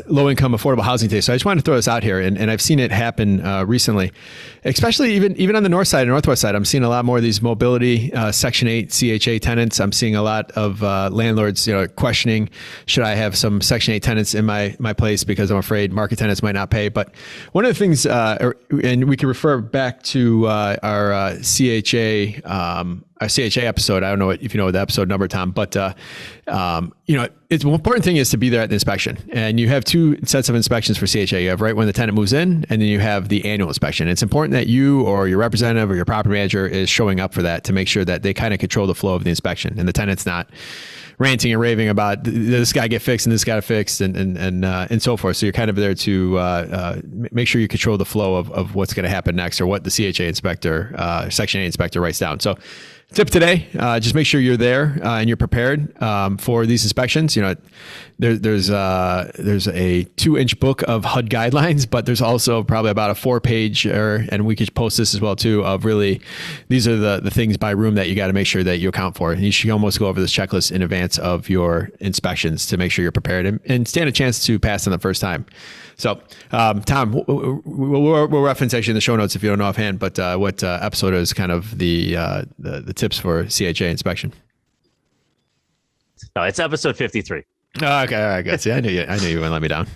low income affordable housing today. So I just wanted to throw this out here, and I've seen it happen recently, especially even on the north side and northwest side. I'm seeing a lot more of these mobility Section 8 CHA tenants. I'm seeing a lot of landlords, questioning, should I have some Section 8 tenants in my place because I'm afraid market tenants might not pay. But one of the things, and we can refer back to our CHA episode. I don't know if you know the episode number, Tom, but it's one important thing is to be there at the inspection. And you have two sets of inspections for CHA. You have right when the tenant moves in, and then you have the annual inspection. It's important that you or your representative or your property manager is showing up for that to make sure that they kind of control the flow of the inspection, and the tenant's not ranting and raving about this guy get fixed and this got fixed and so forth. So you're kind of there to make sure you control the flow of what's going to happen next, or what the CHA inspector, Section 8 inspector writes down. So tip today, just make sure you're there and you're prepared for these inspections. There's a 2-inch book of HUD guidelines, but there's also probably about a 4-page, and we could post this as well too, of really, these are the things by room that you got to make sure that you account for. And you should almost go over this checklist in advance of your inspections to make sure you're prepared and stand a chance to pass on the first time. So, Tom, we'll reference actually in the show notes if you don't know offhand, but what episode is kind of the tips for CHA inspection? No, it's episode 53. Oh, okay, all right, good. See, I knew you wouldn't let me down.